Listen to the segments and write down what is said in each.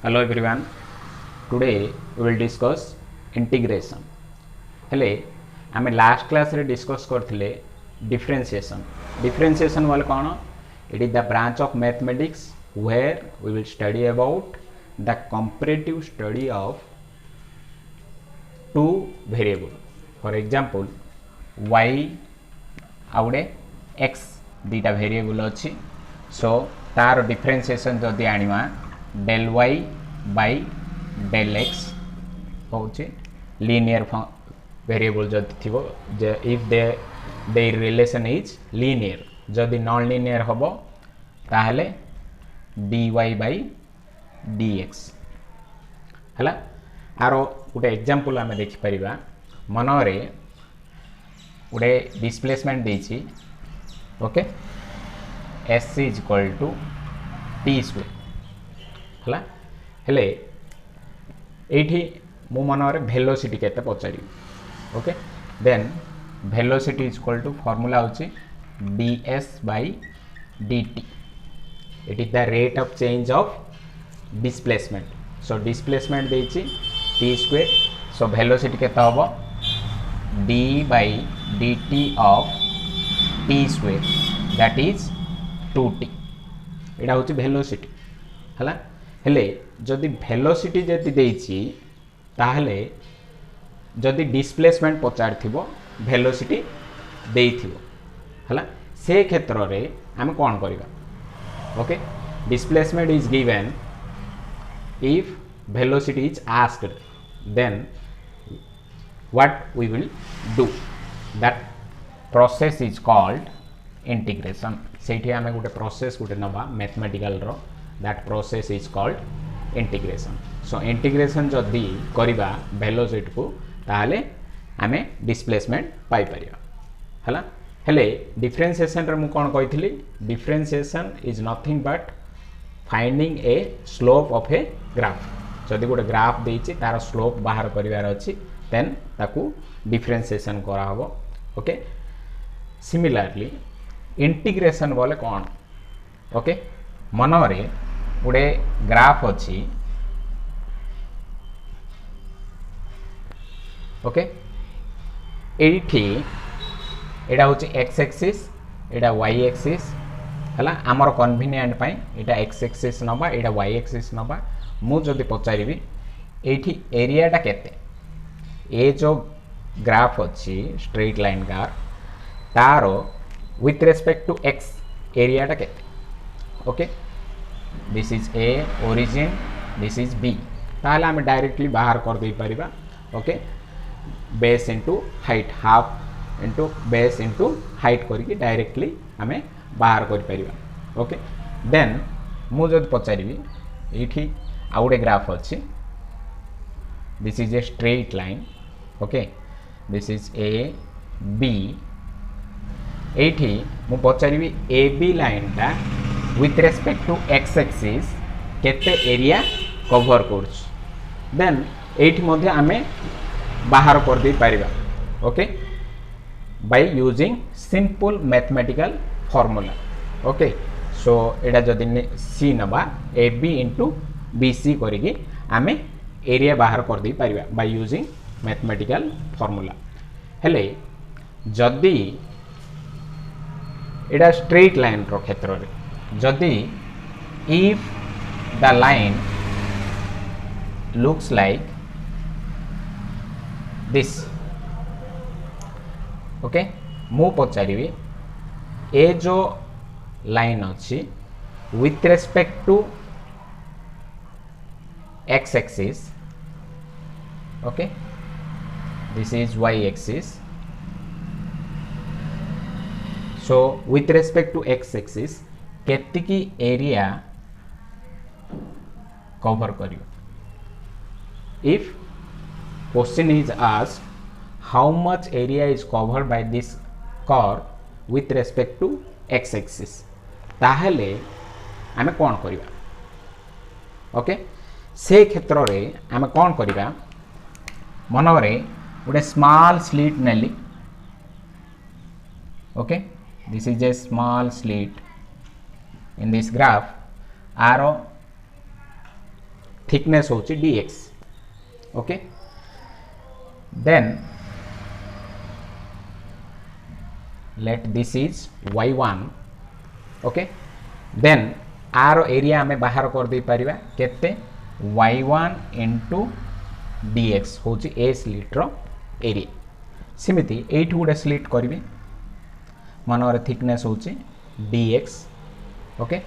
Hello everyone. Today we will discuss integration. हेले आमे last class रे डिस्कस करथिले डिफरेंशिएशन. डिफरेंशिएशन वाले कौन? It is the branch of mathematics where we will study about the comparative study of two variable. For example, y आउडे x दीटा variable अच्छी. So तार डिफरेंशिएशन जदि आनिमा del y by del x होचे linear variable जदि थिबो if their relation is linear. जदि नॉन linear हबो ताहले dy by dx हला. आरो गोटे एग्जांपल आमे देखि परिबा. मनरे गोटे डिस्प्लेसमेंट देछि. Okay, s is equal to t square हला. हेले एठी मो मनरे वेलोसिटी केते पचारि. Okay, then velocity is equal to formula होछि ds by dt. It is the rate of change of displacement. So displacement देछि t स्क्वायर. सो वेलोसिटी केते हबो d by dt of t square, that is 2t. एटा होछि velocity हला. हेले जदि velocity जदि देछि ताहले जदि डिस्प्लेसमेंट पचार थिबो वेलोसिटी देइथिबो हला. से क्षेत्र रे हम कोन करिबा. Okay, displacement is given if velocity is asked, then what we will do, that process is called integration. सेठी आमे गोटे प्रोसेस गोटे नबा मैथमेटिकल रो, that process is called integration. so integration जदि करिबा वेलोसिटी को ताहले आमे डिस्प्लेसमेंट पाई परिबा हला. हेले डिफरेंशिएशन रे मु कोन कहितली, differentiation is nothing but finding a slope of a graph. जदि गोटे ग्राफ देछि तार स्लोप बाहर करिवार अछि देन ताकू डिफरेंशिएशन करा हबो. ओके, सिमिलरली इंटीग्रेशन बोले कोन. ओके, मनरे गोटे ग्राफ अछि. ओके, एठी एडा होछि x एक्सिस, एडा y एक्सिस हला. आमर कन्वीनियंट पाई एटा x एक्सिस नबा, एटा y एक्सिस नबा. मु जदि पचारिबी एठी एरियाटा केते, ए जो ग्राफ अछि स्ट्रेट लाइन ग्राफ तारो विथ रेस्पेक्ट टू x एरियाटा केते. Okay, this is a origin, this is b. ताहले हम डायरेक्टली बाहर कर दे परिबा. Okay, base into height, half into base into height करके डायरेक्टली हमें बाहर कर परिबा. ओके, देन मु जदि पचारिबी एठी आउडे ग्राफ अछि. This is a straight line. Okay, this is A B. एठी मु पचारिबी ए बी लाइन टा with respect to x axis केते एरिया कवर करछ. देन एठी मध्ये आमे बाहर कर दे परिबा. Okay, by using simple mathematical formula. Okay, so एटा जदि सी नबा A B into B C करिकी आमे एरिया बाहर कर दे परिबा बाय यूजिंग मैथमेटिकल फॉर्मूला. हेले जदि एटा स्ट्रेट लाइन रो क्षेत्र रे जदि if the line looks like this. Okay, मु पचारिबी ए जो लाइन अच्छी with respect to x axis. Okay, this is y axis. So with respect to x axis केतिकी एरिया कवर करियो. If question is asked how much area is covered by this curve with respect to x axis, ताहले आमे कोन करिबा. Okay, से क्षेत्र रे आमे कोन करिबा. मनरे गोटे स्मॉल स्लिट नेली. Okay, this is a small slit in this graph. आरो थिकनेस होची dx okay then let this is y1 okay then आर एरिया आमे बाहर कर दे परिबा केते y1 into dx होची ए स्लिट रो एरिया सिमिति 8 गुडे स्लिट करिवे मनोर थिकनेस होची dx ओके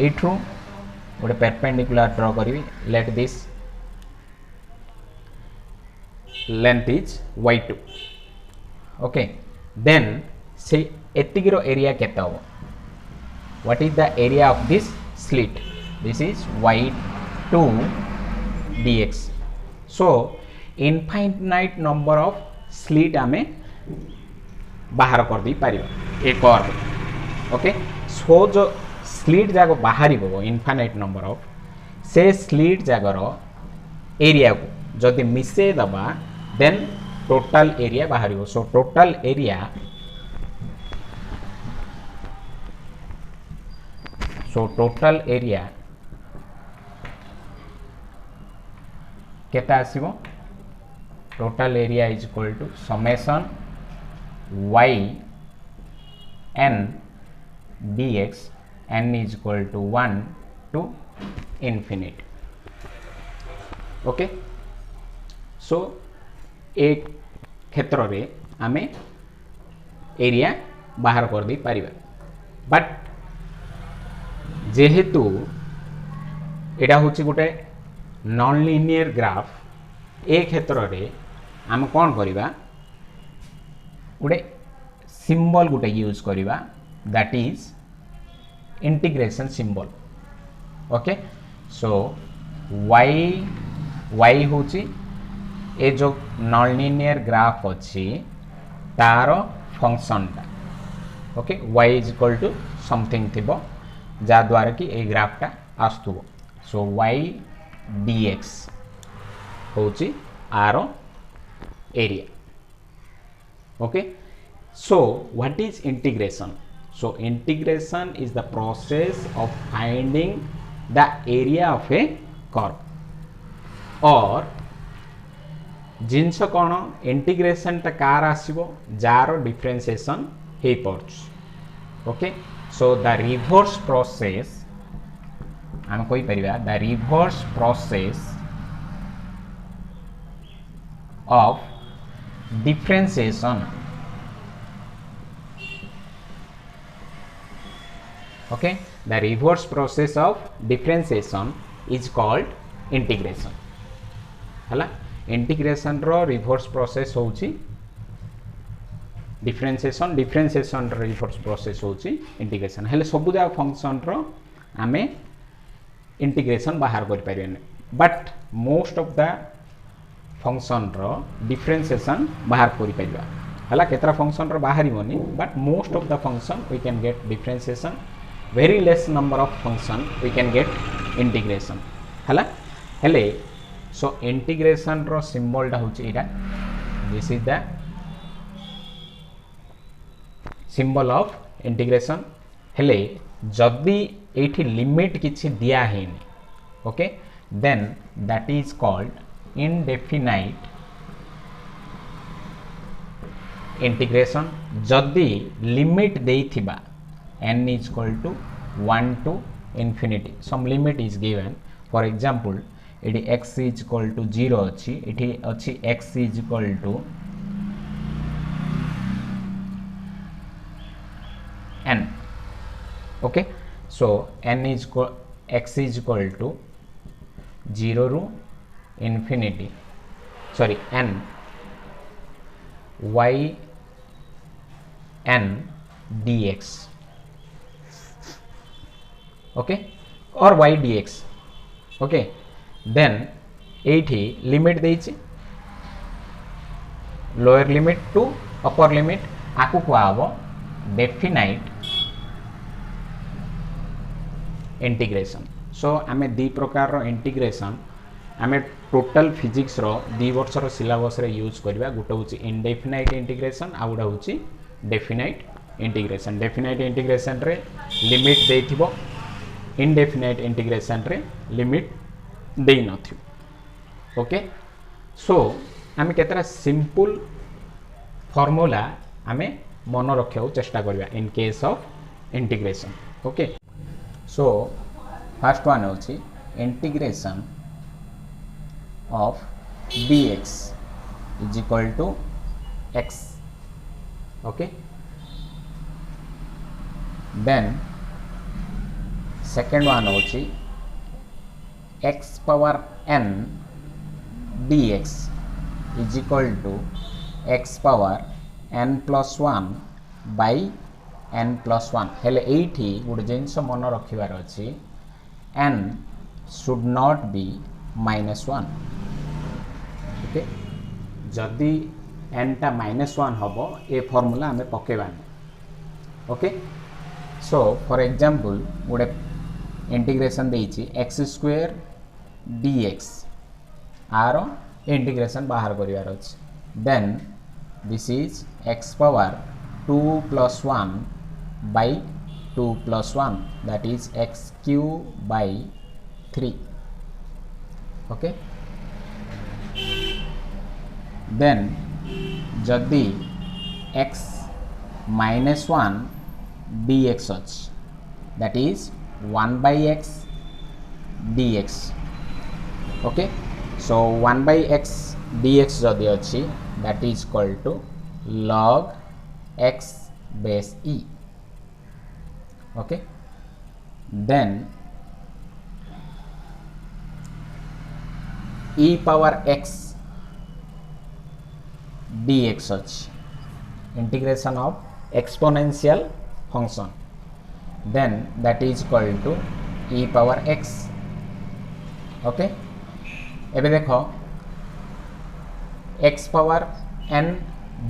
8 रो गोटे परपेंडिकुलर ड्रॉ करी let this length is y2 okay then से एतिगिरो एरिया केता हो what is the area of this slit this is y2 dx so infinite number of slit आमे बाहर कर दी पारिबा ए कर्व ओके सो जो स्लिट जागो बाहरी बो इनफाइनाइट नंबर ऑफ से स्लिट जागर एरिया को जदि मिसे दबा देन टोटल एरिया बाहरी सो टोटल एरिया केता आसीबो total area is equal to summation y n dx n is equal to 1 to infinity okay so एक क्षेत्र रे आमे एरिया बाहर कर दी पारिबा बट जेहेतु एटा होची गोटे नॉन लिनियर ग्राफ ए क्षेत्र रे आम कोन करिबा गोटे सिंबल गोटे यूज करिबा that is integration symbol okay so y होची ए जो नॉन लिनियर ग्राफ अच्छी तार फंक्शन टा okay y is equal to something थिबो जा द्वारा कि ए ग्राफ टा आस्तुबो सो y dx होची आर area okay so what is integration so integration is the process of finding the area of a curve or जिनस कौन इंटीग्रेशन टा कार आसीबो जार डिफरेंशिएशन हे परछ okay so the reverse process हम कोई परिबा the reverse process of differentiation okay the reverse process of differentiation is called integration हला इंटीग्रेशन रो रिवर्स प्रोसेस होची डिफरेंशिएशन रो रिवर्स प्रोसेस होची इंटीग्रेशन हेले सब जा फंक्शन रो आमे इंटीग्रेशन बाहर कर परिबे but most of the function रो डिफरेंशिएशन बाहर कर परिबा हला केतरा फंक्शन रो बाहरी होनी but most of the function we can get differentiation very less number of function we can get integration हला हेले so integration रो symbol टा होची एटा this is the symbol of integration हेले जदी एठी लिमिट किछि दिया हेनी okay then that is called indefinite integration जदी limit देइथिबा n is equal to 1 to infinity some limit is given for example eighty x is equal to 0 अच्छी eighty अच्छी x is equal to n okay so n is equal x is equal to 0 ru infinity sorry n y n dx okay or y dx okay then एठी limit देछि lower limit to upper limit आकु को आबो definite integration so आमे दी प्रकार रो integration आमे टोटल फिजिक्स रो 2 वर्ष रो सिलेबस रे यूज करबा गुटे होची इनडेफिनाइट इंटीग्रेशन आ गुटे होची डेफिनाइट इंटीग्रेशन रे लिमिट देथिबो इनडेफिनाइट इंटीग्रेशन रे लिमिट दे नथियो ओके सो आम केतरा सिंपल फॉर्मूला आम मन रखा चेष्टा करवा in case of integration okay so first one होची integration of dx is equal to x okay then second one होची x power n dx is equal to x power n plus 1 by n plus 1 हेले एठी गोटे जिनस मन रखिबार अछि n should not be -1 okay जदि n टा -1 हबो ए फार्मूला हमें पकेबानी ओके सो फॉर एग्जांपल गोटे इंटीग्रेशन देइछि x² dx आर इंटीग्रेशन बाहर करिवार अछि then this is x power 2 plus 1 by 2 plus 1 that is x cube by 3 okay then जदि x minus 1 dx अछि that is 1 by x dx okay so 1 by x dx जदि अछि that is equal to log x base e okay then e power x dx अछि integration of exponential function then that is equal to e power x okay एबे देखो x power n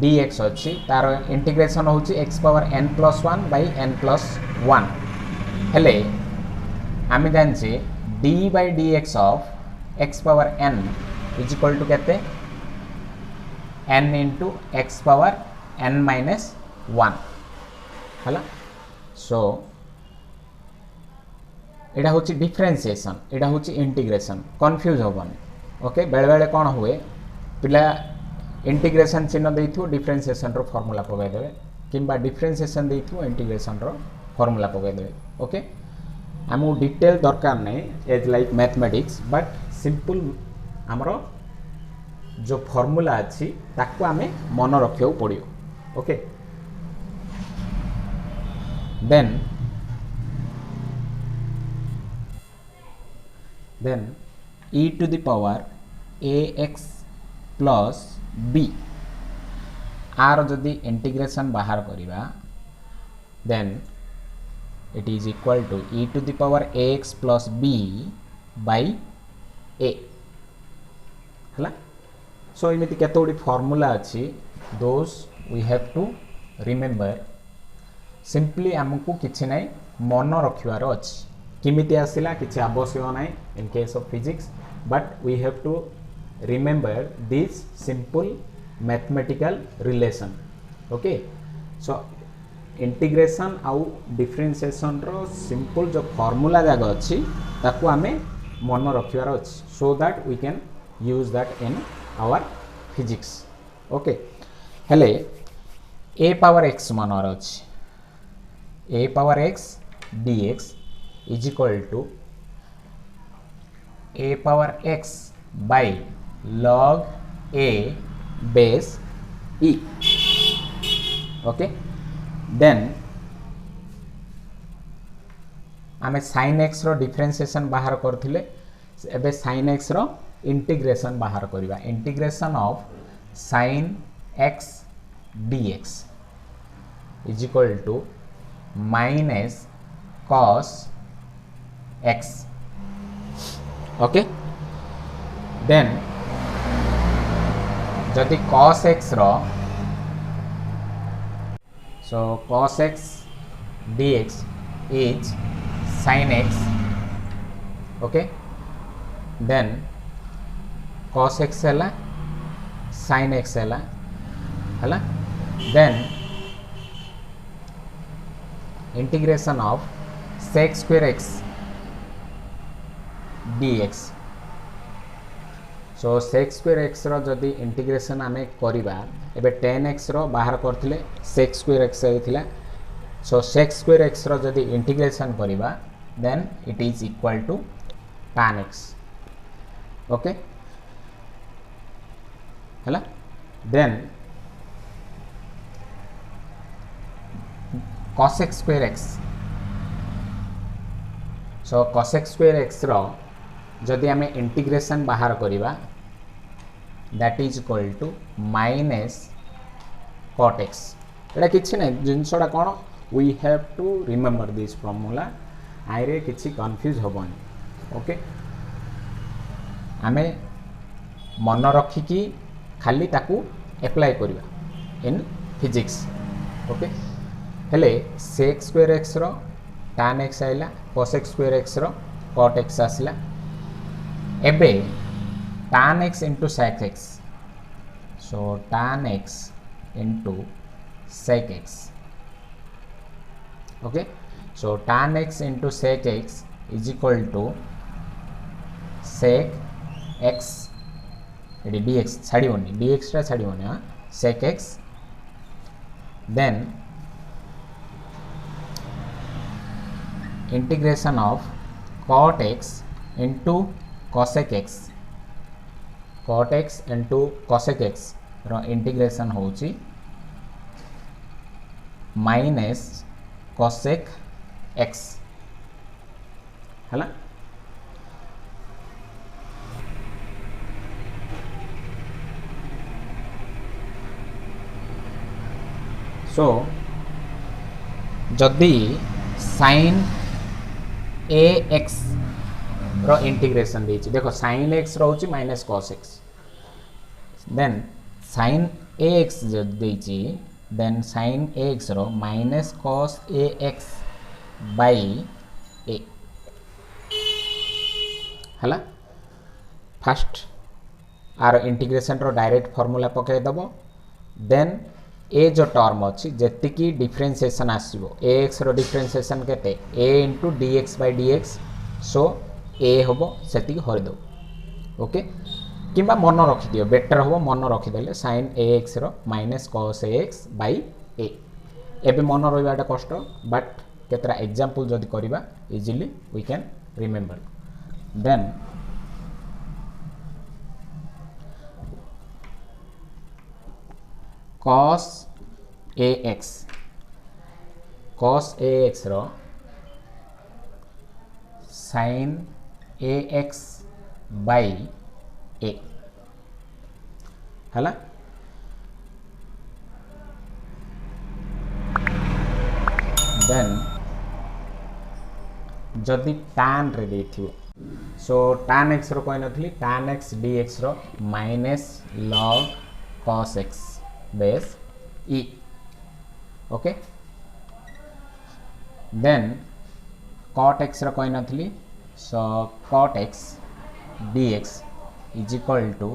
dx अच्छी तार integration होची x power n plus 1 by n plus 1 हेले आम जाने d by dx of x power n is equal to केते n into x power n minus 1 हला सो एटा होची डिफरेंशिएशन एटा होची इंटीग्रेशन कंफ्यूज होबनी ओके बेले बेले कौन हुए पिला इंटीग्रेशन चिन्ह देइथु डिफरेंशिएशन रो फार्मूला पकाई देबे किंबा डिफरेंशिएशन देइथु इंटीग्रेशन रो फार्मूला पकाई देबे ओके हमु डिटेल दरकार नै as like mathematics but simple हमरो जो फार्मूला अछि ताको हमें मन रखियो पड़ियो okay then e to the power ax plus b आर जदि इंटीग्रेशन बाहर करिबा then it is equal to e to the power ax plus b by a हला सो इमिति केतोडी फार्मूला अछि those we have to remember simply हमकु किछि नै मन रखिवार अछि किमिति आसिला किछि आवश्यक नै in case of physics but we have to remember this simple mathematical relation okay so integration आउ डिफरेंशिएशन रो सिंपल जो फार्मूला जाग अछि ताकू हमें मन रखिवार अछि so that we can use that in our physics okay हेले a पावर x मनर अछि a power x dx is equal to a power x by log a base e okay then आमे sin x रो differentiation बाहर करथिले एबे sin x रो integration बाहर करिबा integration of sin x dx is equal to minus cos x okay then जदि cos x row so cos x dx is sin x okay then cos x हला sin x हला then integration of sec square x dx so sec square x जदि integration आम करवा एबे 10x बाहर करथिले sec square x होइथिला so sec square x जदि इंटीग्रेशन करवा then it is equal to tan x okay हला then cos x square x so cos x square x जदि आम इंटीग्रेशन बाहर करवा that is equal to minus cot x एटा किछि नै जिनसडा कोन we have to remember this formula आइरे किछि कंफ्यूज होबनी ओके आमे मन रखिकी खाली ताकू अप्लाई करवा इन फिजिक्स ओके हेले sec square x रो tan x आइला cos x square x रो cot x आसला एबे tan x into sec x so tan x into sec x okay so tan x into sec x is equal to sec x dx छाड़ियोनी dx टा छाड़ियोनी हां sec x then integration of cot x into cosec x cot x into cosec x रो integration होची minus cosec x हला सो जदि sin ax रो integration देछि देखो sin x रहउछि minus cos x then sin ax जब देछि देन sin ax रो minus cos ax by a हला फर्स्ट आर इंटीग्रेशन रो डायरेक्ट फार्मूला पके दबो देन ए जो टर्म अच्छी जेति की डिफरेंशिएशन आसीबो ax रो डिफरेंशिएशन केते a into dx by dx so a होबो सेति हर दो ओके किबा मन रखि दियो बेटर होबो मन रखि देले sin ax रो minus cos ax by a एबे मन रहिबाटा कष्ट बट केतरा एग्जांपल जदि करिबा easily we can remember then cos ax रो sin ax by a हला देन जदि tan रे देथियो सो tan x रो कोइ नथली tan x dx रो minus log cos x base e okay then cot x रो कोइ नथली so cot x dx is equal to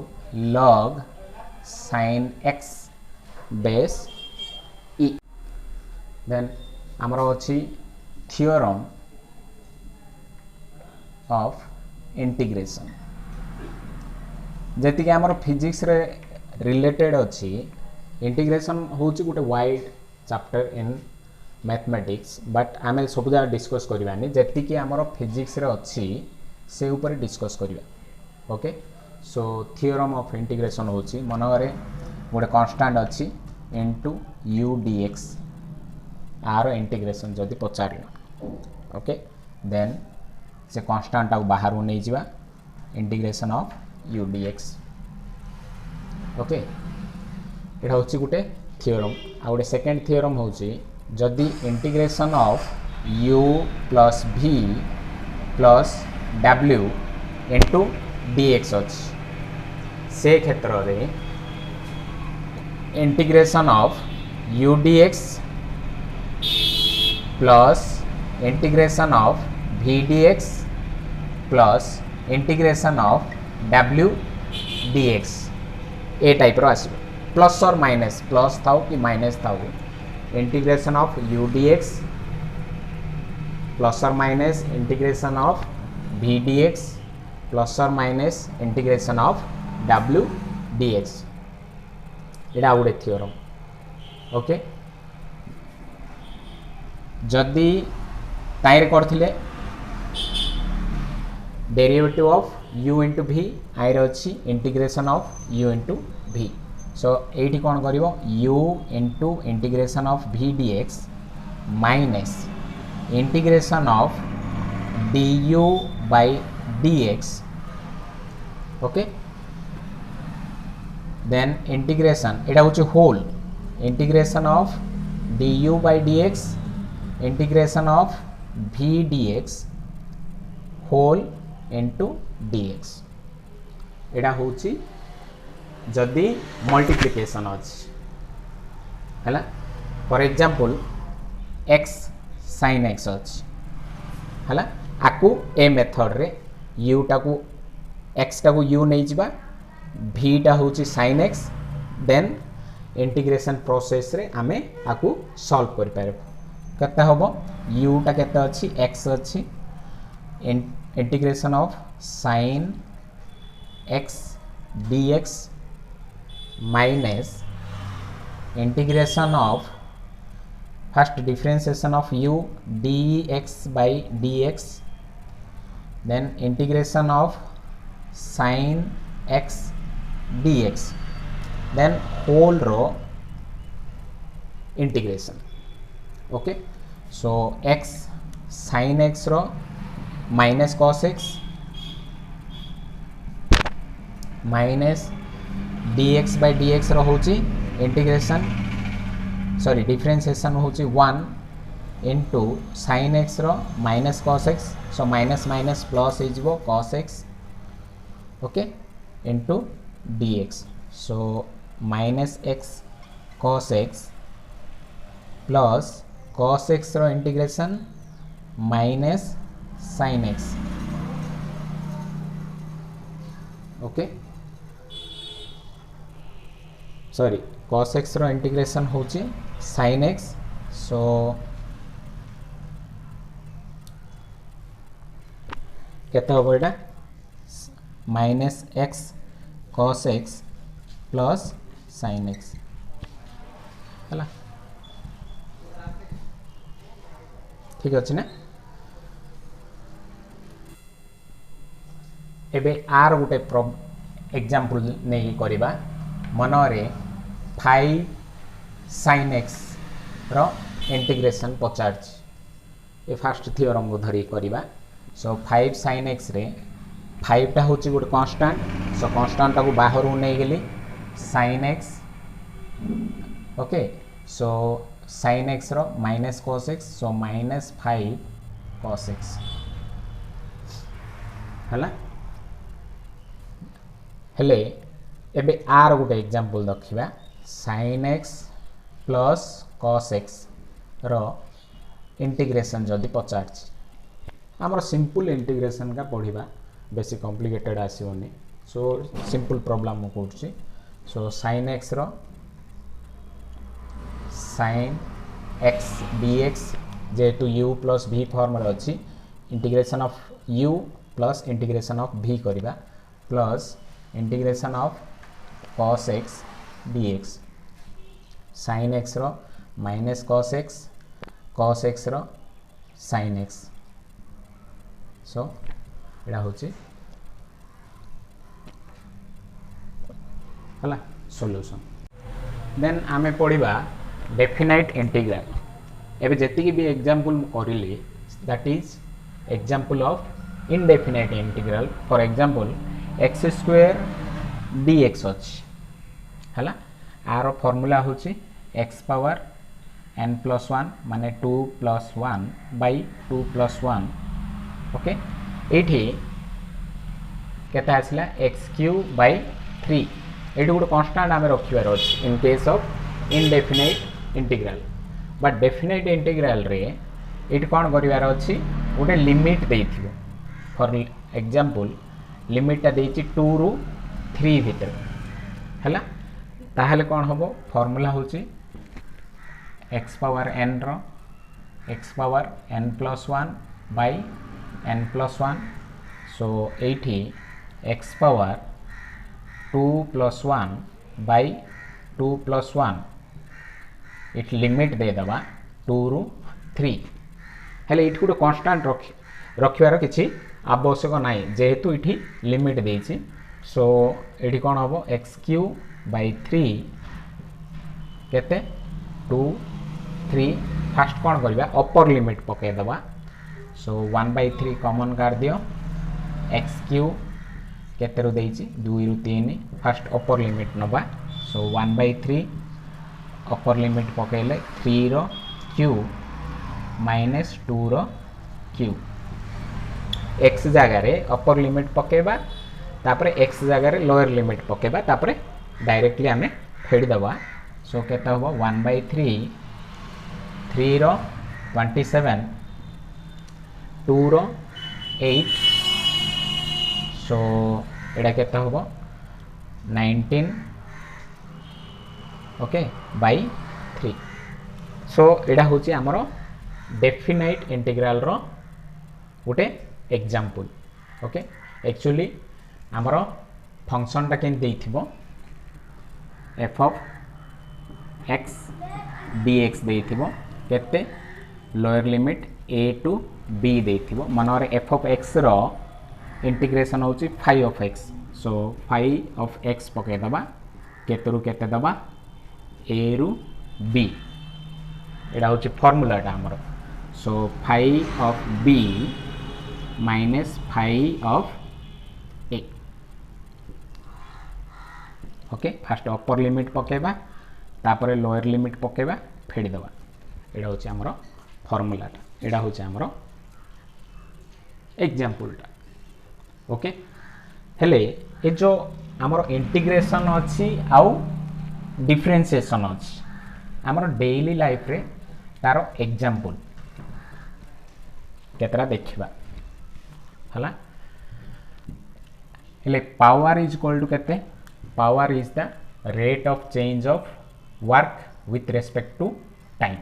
log sin x base e then हमरो अछि थ्योरम ऑफ इंटीग्रेशन जेति कि हमरो फिजिक्स रे रिलेटेड अछि इंटीग्रेशन होची गुटे wide chapter in mathematics but आमे सबुदा डिस्कस करबानी जेति कि हमरो फिजिक्स रे अछि से ऊपर डिस्कस करबा okay so theorem of integration होची मनोरे गुटे कांस्टेंट अछि इनटू u dx आरो इंटीग्रेशन जदि पचारला ओके देन से कांस्टेंट आ बाहर नै जिवा integration of u dx okay एटा होची गुटे थ्योरम आ गुटे सेकंड थ्योरम होची जदि integration of u plus v plus w into dx अछि से क्षेत्र रे integration of u dx plus integration of v dx plus integration of w dx ए type रो आसीबो प्लस और माइनस प्लस थाउ कि माइनस थाउ integration of u dx plus और minus integration of v dx plus और minus integration of w dx एटा गोटे थ्योरम ओके जदि ताइरे करथिले derivative of u into v आइरे अच्छी integration of u into v so एटी कौन करिवो u into integration of v dx minus integration of du by dx okay then integration एटा होची whole integration of du by dx integration of v dx whole into dx एटा होची जदि multiplication अछि हला for example x sin x अछि हला आकु ए मेथड रे u टाकू x टाकू u नै जिबा v टा होची sin x then integration process रे आमे आकु सॉल्व करि पारबो केते होबो u टा केते अछि x अछि integration of sin x dx minus integration of first differentiation of u dx by dx then integration of sin x dx then whole row integration okay so x sin x रो minus cos x minus dx by dx रो होची integration sorry differentiation होची 1 into sin x रो minus cos x so minus minus plus हो जिवो cos x okay into dx so minus x cos x plus cos x रो integration minus sin x okay sorry cos x रो integration होची sin x so केते होबो एटा minus x cos x plus sin x हला ठीक अछि ना एबे आर गोटे एग्जांपल नहीं करिबा मनरे 5 sin x रो इंटीग्रेशन पचारछि ए फर्स्ट थ्योरम को धरी करिबा सो 5 sin x रे 5 टा होछि गोटे कांस्टेंट सो कांस्टेंट को बाहर उ नै गेली sin x okay so sin x रो minus cos x so minus 5 cos x हला हेले एबे आर गोटे एग्जांपल देखिबा sin x plus cos x रो इंटीग्रेशन जदि पचारछि हमर सिंपल इंटीग्रेशन का पढिबा बेसी कॉम्प्लिकेटेड आसीओनी सो सिंपल प्रॉब्लम मु करछि सो sin x रो sin x dx जेतु u प्लस v फॉर्म रे अछि integration of u plus integration of v करिबा plus integration of cos x dx sin x रो माइनस cos x रो sin x so एडा होची हला सॉल्यूशन देन आमे पढिबा डेफिनाइट इंटीग्रल एबे जेति भी एग्जांपल करिली that is example of indefinite integral for example x square dx अछि हला आरो फार्मूला होछि x पावर n plus 1 माने 2 plus 1 by 2 plus 1 ओके एठी केता आसला x cube by 3 एठी गुड कांस्टेंट आमे रखिबार अछि इन case of indefinite integral but definite integral रे एठी कोन करिवार अछि गुटे लिमिट देइथिबो फॉर एग्जांपल लिमिट ता देइछि 2 रु 3 भीतर हला ताहले कोन होबो फार्मूला होछि x power n row x power n plus 1 by n plus 1 so 80 x power 2 plus 1 by 2 plus 1 इट लिमिट दे दबा 2 रु 3 हेले इट गोटे कांस्टेंट रखिवार किसी आवश्यक ना जेहेतु इटी लिमिट देछि सो ये कौन हम एक्स क्यू बाय 3 केते 2 3 फास्ट कौन करवा अपर लिमिट पकईदबा सो 1/3 कॉमन कर दियो एक्स क्यू केते रु देछि 2 रु 3 फास्ट अपर लिमिट नबा सो 1/3 अपर लिमिट पकईले 3 रो क्यू माइनस 2 रो क्यू एक्स जगार अपर लिमिट पकेबा तापर एक्स जगार लोअर लिमिट पकेबा तापर डायरेक्टली आमे फेड दबा सो केते होबो 1/3 3 रो 27 2 रो 8 सो एडा केते होबो 19 ओके बाय 3 सो एडा होची हमरो डेफिनाइट इंटीग्रल रो गोटे एग्जांपल ओके एक्चुअली हमरो फंक्शन टा केन देइथिबो f of x dx देइथिबो केते lower limit a to b देइथिबो मनरे f of x रो इंटीग्रेशन होची phi of x so phi of x पके दबा केते रु केते दबा a रु b एडा होची फार्मूला टा हमरो so phi of b minus phi of a okay first upper limit पकेबा तापर लोअर लिमिट पकेबा फेडी दबा एडा होची हमरो फार्मूला टा एडा होची हमरो एग्जांपल टा ओके हेले ए जो हमरो इंटीग्रेशन अछि आउ डिफरेंशिएशन अछि हमरो डेली लाइफ रे तारो एग्जांपल केतरा देखिबा हला हेले पावर इज इक्वल टू केते power is the rate of change of work with respect to time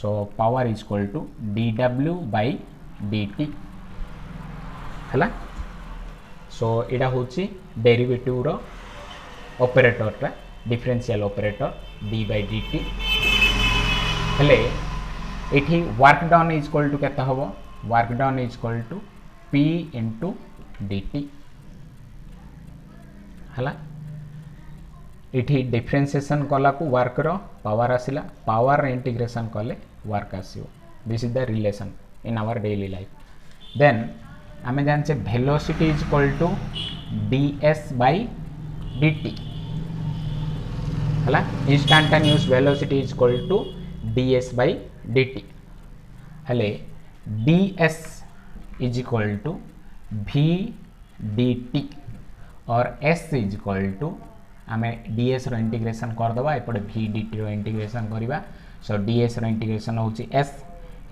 so power is equal to dw by dt हला सो एडा होची डेरिवेटिव रो ऑपरेटर टा differential operator d by dt हेले एठी work done is equal to केता हबो work done is equal to p into dt हला इठी डिफरेंशिएशन कला को वर्क रो पावर आसिला पावर इंटीग्रेशन कले वर्क आसियो this is the relation in our daily life then आमे जानचे velocity is equal to ds by dt हला instantaneous velocity is equal to ds by dt हले ds is equal to v dt और s is equal to आमे ds रो integration कर दबा एपडे v dt रो इंटीग्रेशन करिबा सो ds रो इंटीग्रेशन होची s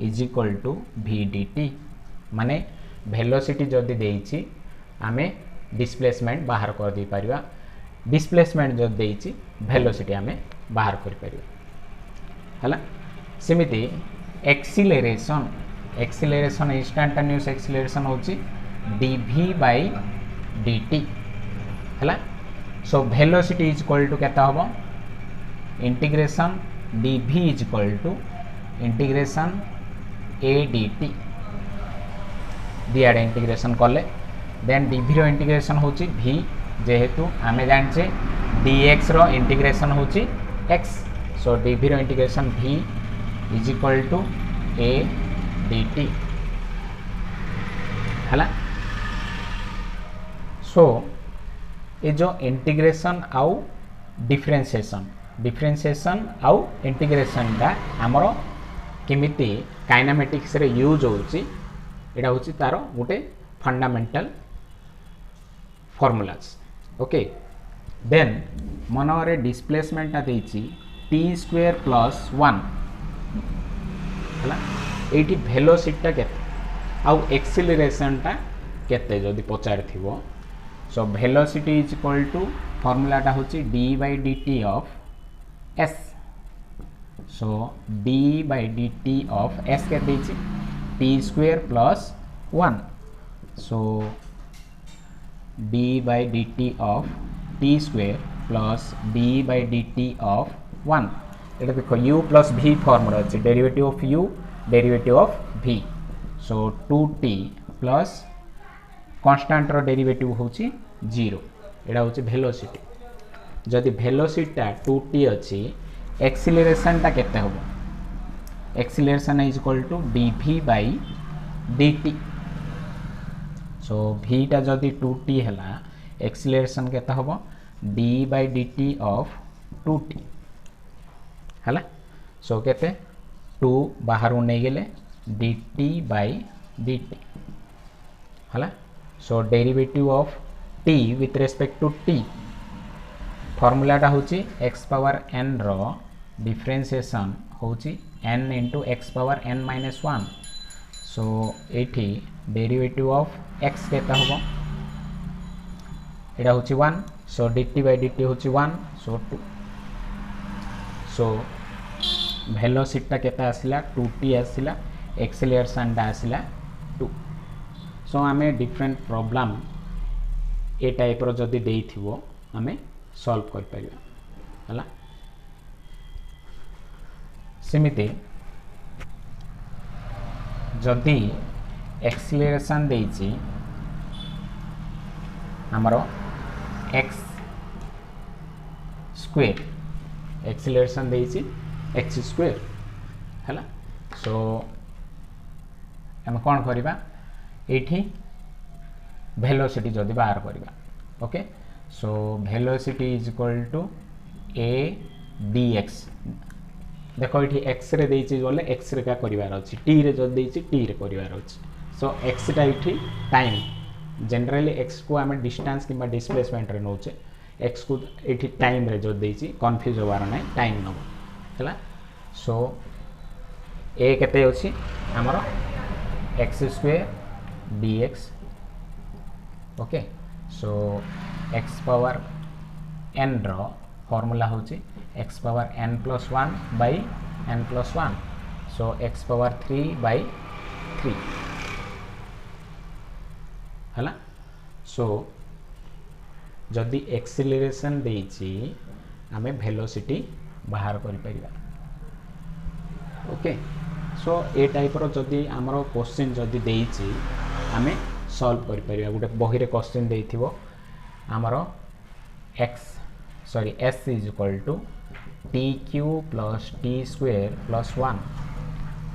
is equal to v dt माने वेलोसिटी जदी देइची आमे डिस्प्लेसमेंट बाहर कर दी परिबा डिस्प्लेसमेंट जदी देइची वेलोसिटी आमे बाहर कर परिबा हला सेमिति एक्सीलरेशन एक्सीलरेशन इंस्टेंटेनियस एक्सीलरेशन होची dv by dt हला so velocity is equal to केता होबो integration dv is equal to integration a dt दियाडे इंटीग्रेशन कले देन dv रो इंटीग्रेशन होची v जेहेतु आमे जानचे dx रो इंटीग्रेशन होची x सो dv रो integration v is equal to a dt हला सो ये जो इंटीग्रेशन आउ डिफरेंशिएशन आउ इंटीग्रेशन टा हमरो केमिति काइनेमेटिक्स रे यूज होची एडा होची तारो गोटे फंडामेंटल फार्मूलास ओके देन मनरे डिस्प्लेसमेंट ता देची t² + 1 हला एटी वेलोसिटी टा केते आउ एक्सीलरेशन टा केते जदी पचार थिवो so velocity is equal to formula टा होची d by dt of s so d by dt of s के देची t² + 1 so d by dt of t square plus d by d t of 1 ये देख u plus v form अच्छे derivative of u derivative of v so 2t plus constant रो derivative होची 0 एडा होची velocity जदि वेलोसिटी 2t अछि acceleration टा केते होबो acceleration is equal to dv by dt so v टा जदि 2t हला एक्सीलरेशन केते होबो d by dt of 2t हला सो केते 2 बाहर नै गेले dt बाय dt हला so derivative of t with respect to t फॉर्मूलाटा होची x पावर n रो डिफरेंशिएशन होची n into x power n minus 1 so एठी डेरिवेटिव ऑफ x केता होबो एटा होची 1 सो dt बाय dt होची 1 सो 2 सो वेलोसिटी केता आसिला 2t आसिला एक्सीलरेशन टा आसिला 2 सो आमे डिफरेंट प्रॉब्लम ए टाइप रो जदी देइथिबो आमे सॉल्व कर परिबा हला सेमिते जदी एक्सीलरेशन देइची हमरो x स्क्वायर एक्सीलरेशन देइची x स्क्वायर हला सो हम कोन करिबा एठी वेलोसिटी जदी बाहर करिबा okay so velocity is equal to a dx देखो ये x रे देइछि बोले x रे का करिवार अछि t रे जदी देइछि t रे करिवार अछि सो x टा इठी टाइम जनरली x को हमें डिस्टेंस किबा डिस्प्लेसमेंट रे नोचे x को इठी टाइम रे जदी देइछि कंफ्यूज होबार नै टाइम नो हला सो a केते अछि हमरो x square dx okay so x power n रो फॉर्मूला होची x power n plus 1 by n plus 1 so x power 3 by 3 हला सो जदि एक्सीलरेशन देइची हमें वेलोसिटी बाहर करि परिबा ओके सो ए टाइप रो जदि हमरो क्वेश्चन जदि देइची हमें सॉल्व करि परिबा गुटे बही रे क्वेश्चन देइथिबो हमरो x sorry s is equal to tq plus t square plus 1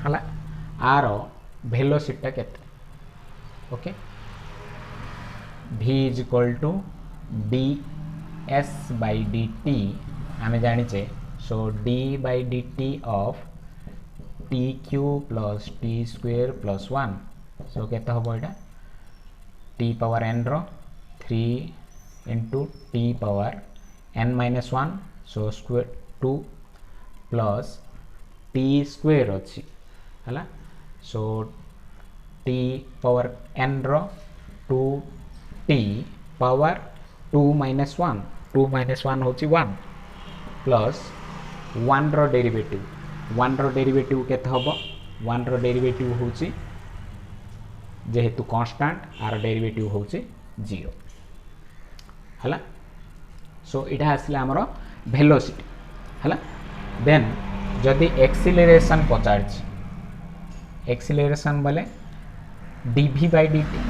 हला आर वेलोसिटी केते okay v is equal to ds by dt हमें जानि छे so d by dt of tq plus t square plus 1 so केते होबो एटा t power n रो 3 into t power n minus 1 so square 2 plus t square अच्छी हला so t power n रो 2t power 2 minus 1 होची 1 plus 1 रो derivative केते हबो 1 रो derivative होची जेहेतु कांस्टेंट आर डेरिवेटिव होची 0 हला सो इटा आसला हमरो वेलोसिटी हला देन जदी एक्सीलरेशन पचारछि एक्सीलरेशन बोले dv by dt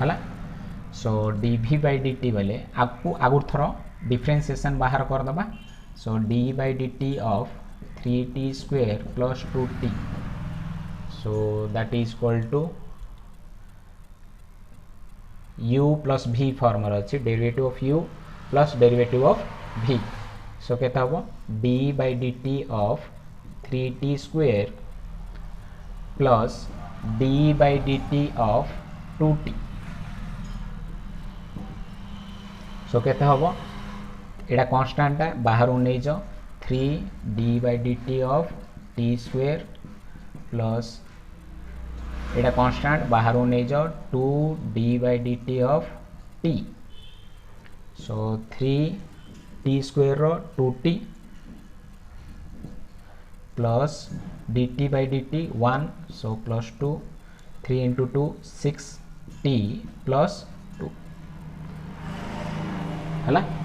हला सो dv by dt बोले आपको आगुर थरो डिफरेंशिएशन बाहर कर दबा सो d by dt of 3t square plus 2t so that is equal to u plus v formula अछि derivative of u plus derivative of v so केता हो d by dt of 3t square plus d by dt of 2t सो केता हो एडा constant है बाहर नै जो 3d by dt of t square plus एडा कांस्टेंट बाहर नै जो 2d by dt of t so 3t square row 2t plus dt by dt 1 so plus 2 3 into 2 6t plus 2 है।